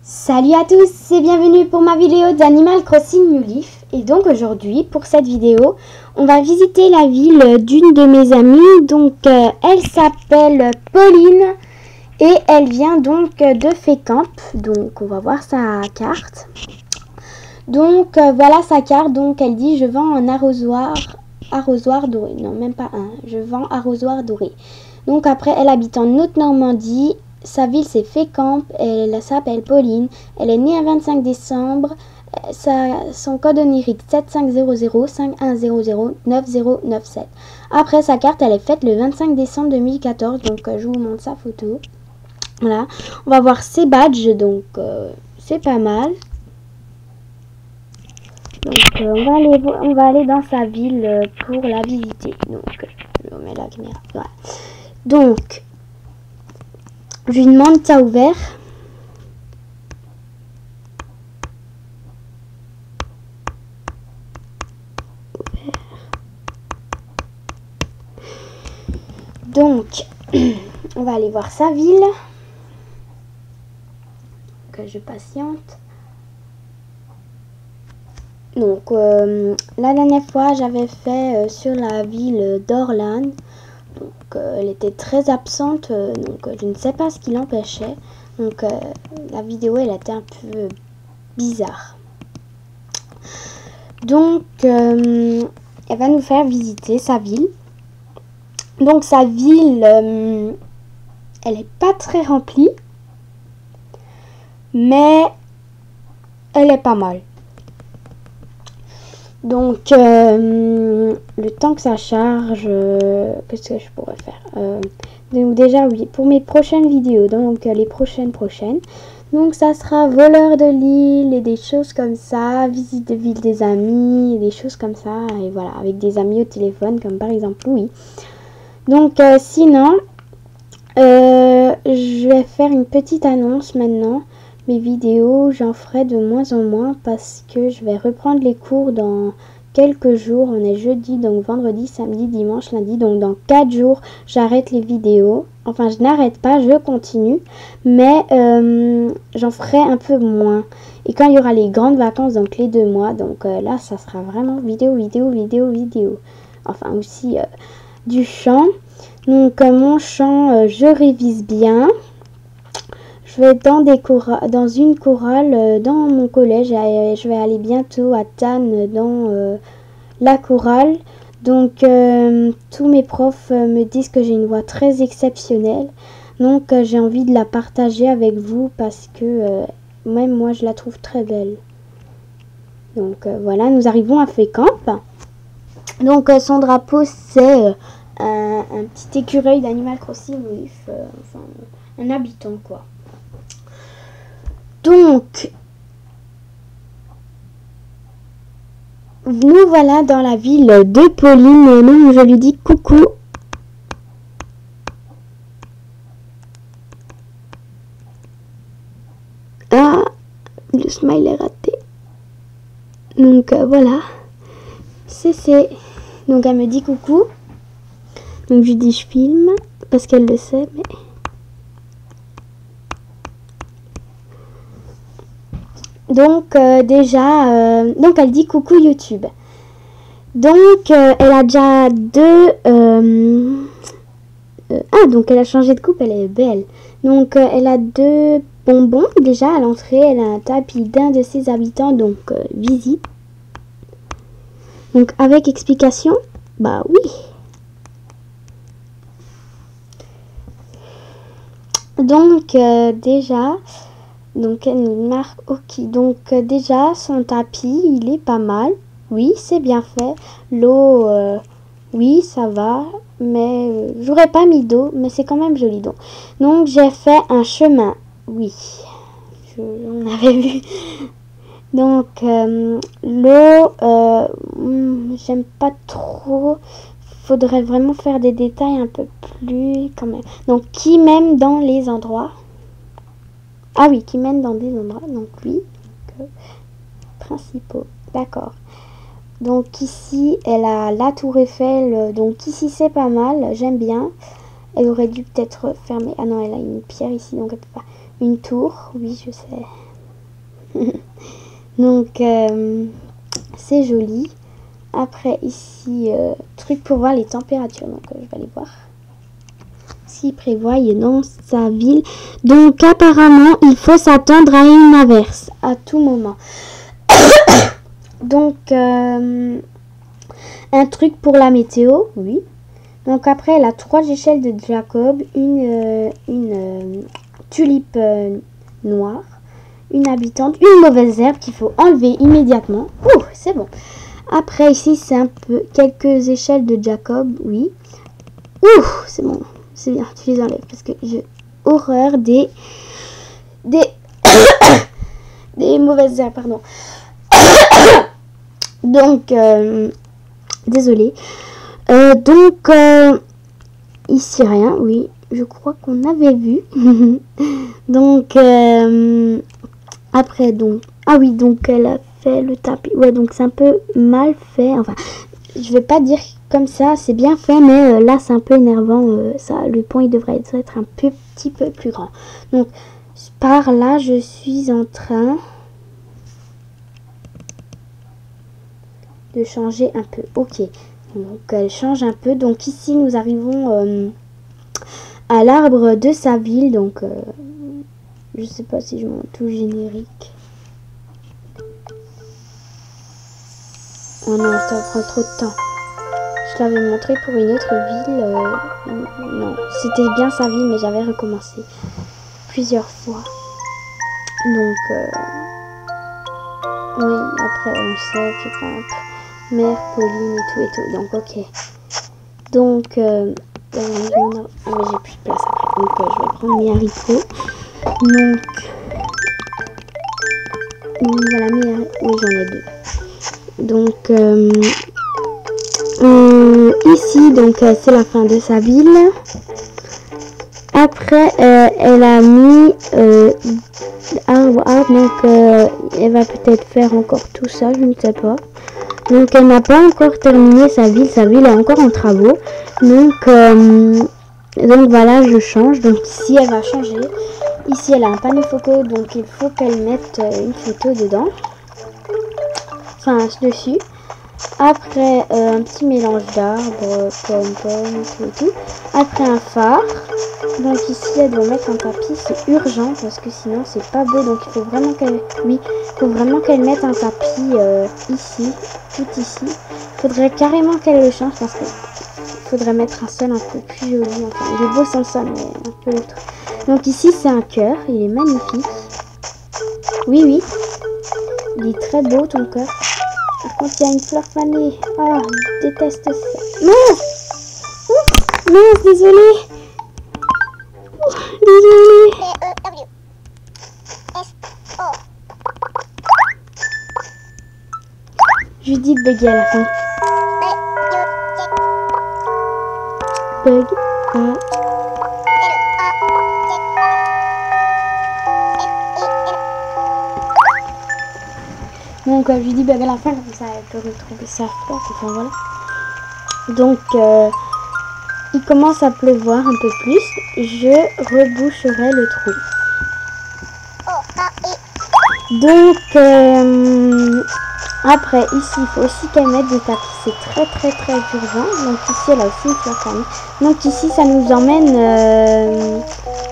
Salut à tous et bienvenue pour ma vidéo d'Animal Crossing New Leaf. Et donc aujourd'hui, pour cette vidéo, on va visiter la ville d'une de mes amies. Donc elle s'appelle Pauline et elle vient donc de Fécamp. Donc on va voir sa carte. Donc voilà sa carte. Donc elle dit: je vends un arrosoir doré. Non, même pas un. Je vends arrosoir doré. Donc après, elle habite en Haute-Normandie. Sa ville c'est Fécamp, elle s'appelle Pauline, elle est née un 25 décembre, son code onirique 7500 5100 9097. Après sa carte elle est faite le 25 décembre 2014, donc je vous montre sa photo. Voilà, on va voir ses badges, donc c'est pas mal. Donc on va aller dans sa ville pour la visiter. Donc je remets la caméra. Voilà. Donc je lui demande: t'as ouvert? Donc, on va aller voir sa ville. Que je patiente. Donc, la dernière fois, j'avais fait sur la ville d'Orlan. Donc, elle était très absente. Donc, je ne sais pas ce qui l'empêchait. Donc, la vidéo, elle était un peu bizarre. Donc, elle va nous faire visiter sa ville. Donc, sa ville, elle n'est pas très remplie. Mais, elle est pas mal. Donc, le temps que ça charge, qu'est-ce que je pourrais faire? Donc déjà, oui, pour mes prochaines vidéos, donc les prochaines. Donc, ça sera voleur de l'île et des choses comme ça, visite de ville des amis, et des choses comme ça. Et voilà, avec des amis au téléphone, comme par exemple Louis. Donc, sinon, je vais faire une petite annonce maintenant. Mes vidéos, j'en ferai de moins en moins parce que je vais reprendre les cours dans quelques jours. On est jeudi, donc vendredi, samedi, dimanche, lundi. Donc dans 4 jours, j'arrête les vidéos. Enfin, je n'arrête pas, je continue. Mais j'en ferai un peu moins. Et quand il y aura les grandes vacances, donc les 2 mois, donc là, ça sera vraiment vidéo. Enfin, aussi du chant. Donc mon chant, je révise bien. Je vais dans une chorale dans mon collège. Je vais aller bientôt à Tannes dans la chorale. Donc tous mes profs me disent que j'ai une voix très exceptionnelle. Donc j'ai envie de la partager avec vous parce que même moi je la trouve très belle. Donc voilà, nous arrivons à Fécamp. Donc son drapeau c'est un petit écureuil d'Animal Crossing, enfin un habitant quoi. Donc, nous voilà dans la ville de Pauline et nous, je lui dis coucou. Ah, le smile est raté. Donc, voilà. C'est. Donc, elle me dit coucou. Donc, je lui dis je filme parce qu'elle le sait, mais... Donc déjà, donc elle dit coucou YouTube. Donc elle a déjà donc elle a changé de coupe, elle est belle. Donc elle a 2 bonbons déjà à l'entrée. Elle a un tapis d'un de ses habitants, donc visite. Donc avec explication, bah oui. Donc déjà... Donc elle nous marque ok. Donc déjà son tapis il est pas mal. Oui, c'est bien fait. L'eau, oui ça va. Mais j'aurais pas mis d'eau. Mais c'est quand même joli. Donc j'ai fait un chemin. Oui. On avait vu. Donc l'eau, j'aime pas trop. Faudrait vraiment faire des détails un peu plus quand même. Donc qui mène dans les endroits. Ah oui, qui mène dans des endroits, donc oui, principaux, d'accord. Donc ici, elle a la tour Eiffel, donc ici c'est pas mal, j'aime bien. Elle aurait dû peut-être fermer, ah non, elle a une pierre ici, donc elle peut pas. Une tour, oui, je sais, Donc, c'est joli. Après, ici, truc pour voir les températures. Donc, je vais aller voir s'il prévoit dans sa ville. Donc, apparemment, il faut s'attendre à une averse à tout moment. Donc, un truc pour la météo, oui. Donc, après, elle a 3 échelles de Jacob, une tulipe noire, une habitante, une mauvaise herbe qu'il faut enlever immédiatement. Ouh, c'est bon. Après, ici, c'est un peu quelques échelles de Jacob, oui. Ouh, c'est bon. C'est bien, tu les enlèves parce que j'ai horreur des mauvaises herbes, pardon. Donc, désolée. Donc, ici rien, oui. Je crois qu'on avait vu. Donc, après, donc, ah oui, donc elle a fait le tapis. Ouais, donc c'est un peu mal fait. Enfin, je vais pas dire comme ça, c'est bien fait, mais là c'est un peu énervant. Ça, le pont il devrait être un petit peu plus grand. Donc, par là, je suis en train de changer un peu. Ok, donc elle change un peu. Donc ici, nous arrivons à l'arbre de sa ville. Donc, je sais pas si je monte tout générique. Oh non, ça prend trop de temps. Je l'avais montré pour une autre ville. Non, c'était bien sa ville, mais j'avais recommencé plusieurs fois. Donc, oui, après on sait que Mère, Pauline et tout. Donc, ok. Donc, j'ai plus de place après. Donc, je vais prendre mes haricots. Donc voilà, mes haricots. Oui, j'en ai 2. Donc, ici, donc c'est la fin de sa ville. Après, elle a mis arbre, donc elle va peut-être faire encore tout ça, je ne sais pas. Donc, elle n'a pas encore terminé sa ville est encore en travaux. Donc voilà, je change. Donc ici, elle va changer. Ici, elle a un panneau photo, donc il faut qu'elle mette une photo dedans. Enfin, dessus. Après, un petit mélange d'arbres, pommes, tout et tout. Après, un phare. Donc ici, elle doit mettre un tapis. C'est urgent parce que sinon, c'est pas beau. Donc il faut vraiment qu'elle mette un tapis ici, tout ici. Il faudrait carrément qu'elle le change parce qu'il faudrait mettre un sol un peu plus joli. Enfin, il est beau sans sol, mais un peu l'autre. Donc ici, c'est un cœur. Il est magnifique. Oui. Il est très beau, ton cœur. Par contre, il y a une fleur fanée. Ah, je déteste ça. Mince, désolée. Désolée. Je dis de bugger à la fin. Bug à... Donc je lui dis bug à la fin, comme ça elle peut retrouver sa fleur. Enfin voilà. Donc il commence à pleuvoir un peu plus. Je reboucherai le trou. Donc après ici il faut aussi qu'elle mette des tapis. C'est très urgent. Donc ici elle a aussi une fleur fanée. Donc ici ça nous emmène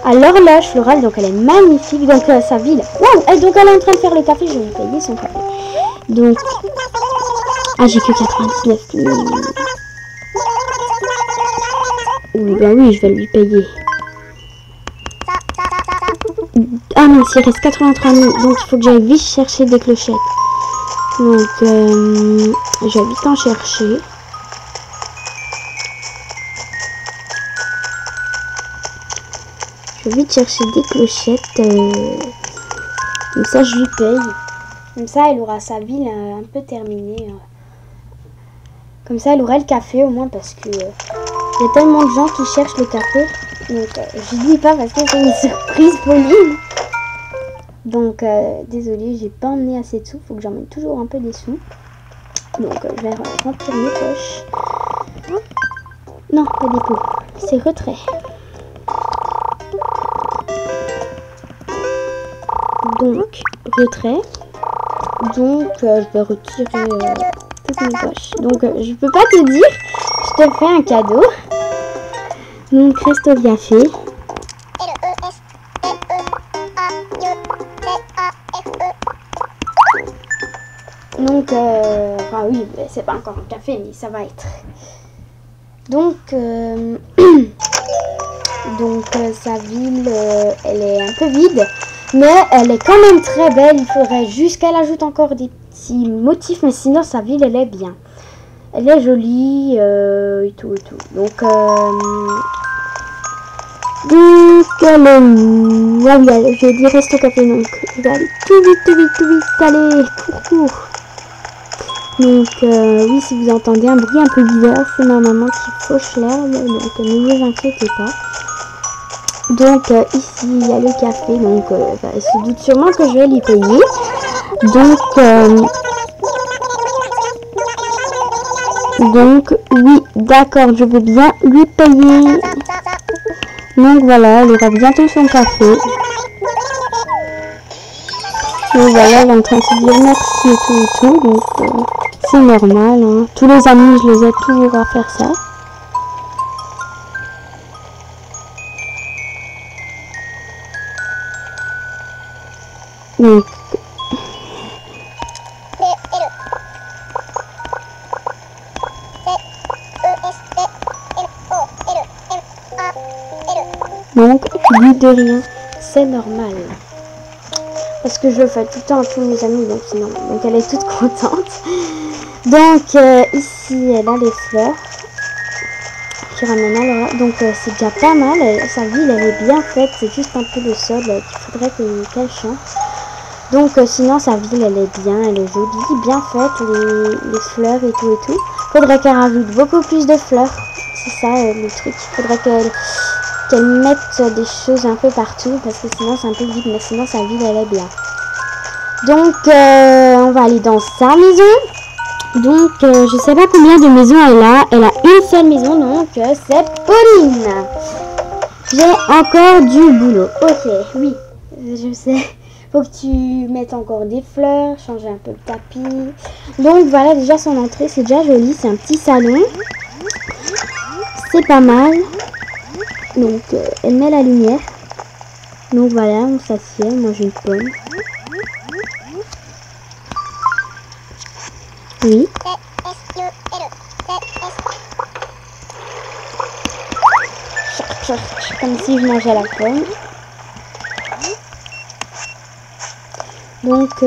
à l'horloge florale. Donc elle est magnifique. Donc sa ville. Wow. Et donc elle est en train de faire le café. Je vais payer son café. Donc ah, j'ai que 99. Oui, bah oui, je vais lui payer. Ah non, il reste 83 000. Donc il faut que j'aille vite chercher des clochettes. Donc je vais vite en chercher. Je vais vite chercher des clochettes. Comme ça, je lui paye. Comme ça, elle aura sa ville un peu terminée. Comme ça, elle aura le café au moins parce que il y a tellement de gens qui cherchent le café. Donc, je dis pas parce que c'est une surprise Pauline. Donc, désolée, j'ai pas emmené assez de sous. Faut que j'emmène toujours un peu des sous. Donc, je vais remplir mes poches. Non, pas dépôt. C'est retrait. Donc, retrait. Donc, je vais retirer toutes mes poches. Donc, je peux pas te dire, je te fais un cadeau. Donc, reste au café. Donc, enfin oui, c'est pas encore un café, mais ça va être. Donc, sa ville, elle est un peu vide, mais elle est quand même très belle. Il faudrait juste qu'elle ajoute encore des petits motifs, mais sinon sa ville, elle est bien. Elle est jolie et tout et tout. Donc, elle est... Ah oui, j'ai dit reste au café, donc je vais aller tout vite, allez, cours. Donc, oui, si vous entendez un bruit un peu bizarre, c'est ma maman qui fauche l'herbe, donc ne vous inquiétez pas. Donc, ici, il y a le café, donc elle se doute sûrement que je vais lui payer. Donc, oui, d'accord, je vais bien lui payer. Donc, voilà, elle aura bientôt son café. Et voilà, elle est en train de se dire merci et tout, donc c'est normal, hein. Tous les amis, je les aide toujours à faire ça. Donc, lui de rien, c'est normal. Parce que je le fais tout le temps à tous mes amis, donc c'est normal. Donc elle est toute contente. Donc ici, elle a les fleurs qui ramènent à Laura. Donc c'est déjà pas mal. Sa ville, elle est bien faite. C'est juste un peu le sol qu'il faudrait qu'elle change. Donc sinon, sa ville, elle est bien. Elle est jolie, bien faite. Les fleurs et tout. Faudrait qu'elle rajoute beaucoup plus de fleurs. C'est ça le truc. Faudrait qu'elle mette des choses un peu partout. Parce que sinon, c'est un peu vide. Mais sinon, sa ville, elle est bien. Donc, on va aller dans sa maison. Donc, je sais pas combien de maisons elle a. Elle a une seule maison, donc c'est Pauline. J'ai encore du boulot. Ok, oui, je sais. Faut que tu mettes encore des fleurs, changer un peu le tapis. Donc, voilà, déjà son entrée, c'est déjà joli. C'est un petit salon. C'est pas mal. Donc, elle met la lumière. Donc, voilà, on s'assied. Moi, j'ai une pomme. Oui. Comme si je mangeais la pomme. Donc,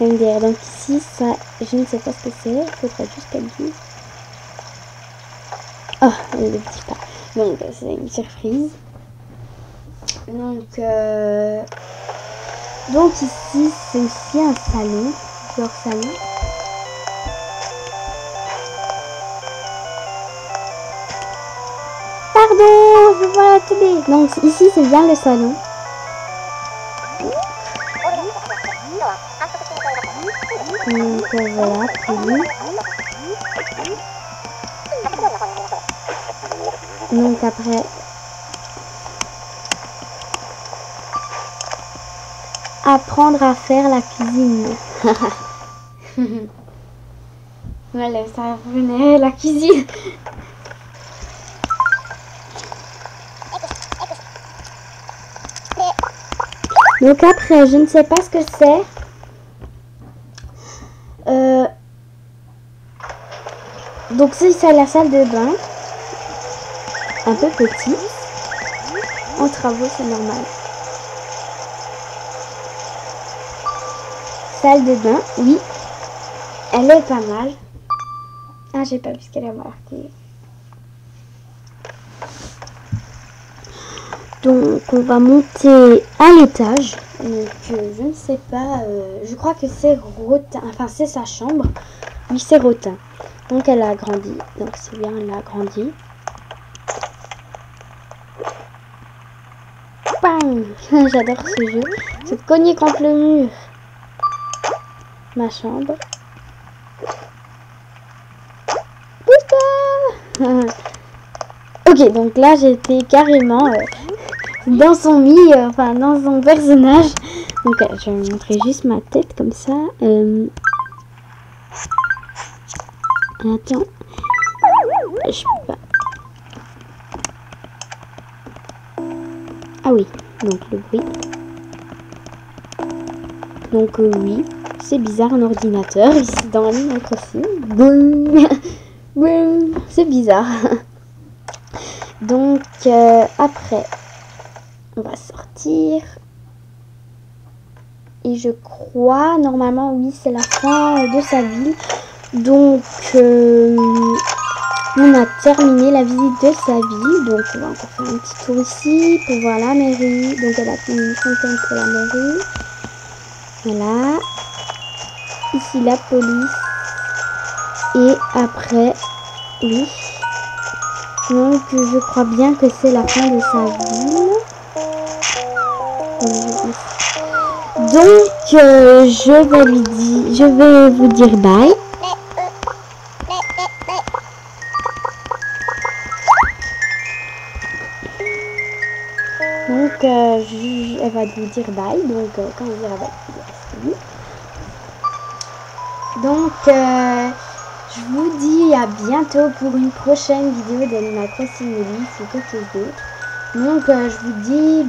MDR. Donc ici, ça, je ne sais pas ce que c'est. Il faudrait juste qu'elle dise. Oh, elle ne le dit pas. Donc, c'est une surprise. Donc ici, c'est aussi un salon. Leur salon. Pardon, je vois la télé. Donc ici, c'est bien le salon. Donc voilà, Pauline. Donc après, apprendre à faire la cuisine. Voilà, ça revenait la cuisine. Donc après, je ne sais pas ce que c'est. Donc c'est la salle de bain. Un peu petite. En travaux, c'est normal. Salle de bain, oui. Elle est pas mal. Ah, j'ai pas vu ce qu'elle a marqué. Donc, on va monter à l'étage. Donc, je ne sais pas. Je crois que c'est Rotin. Enfin, c'est sa chambre. Oui, c'est Rotin. Donc, elle a agrandi. Donc, c'est bien, elle a agrandi. Bang! J'adore ce jeu. Se cogner contre le mur. Ma chambre. Ok, donc là, j'étais carrément... dans son enfin dans son personnage. Donc je vais vous montrer juste ma tête comme ça. Attends, je peux pas. Ah oui, donc le bruit. Donc oui, c'est bizarre un ordinateur ici dans Animal Crossing. Boum, boum, c'est bizarre. Donc après, on va sortir. Et je crois, normalement, oui, c'est la fin de sa ville. Donc, on a terminé la visite de sa ville. Donc, on va encore faire un petit tour ici pour voir la mairie. Donc, elle a une fontaine pour la mairie. Voilà. Ici, la police. Et après, oui. Donc, je crois bien que c'est la fin de sa ville. Donc, je vais vous dire bye. Donc, elle va vous dire bye. Donc, quand vous dire bye, vous dire salut. Donc, je vous dis à bientôt pour une prochaine vidéo d'Animal Crossing ou quelque chose d'autre. Donc, je vous dis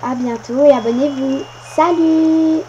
à bientôt et abonnez-vous. Salut!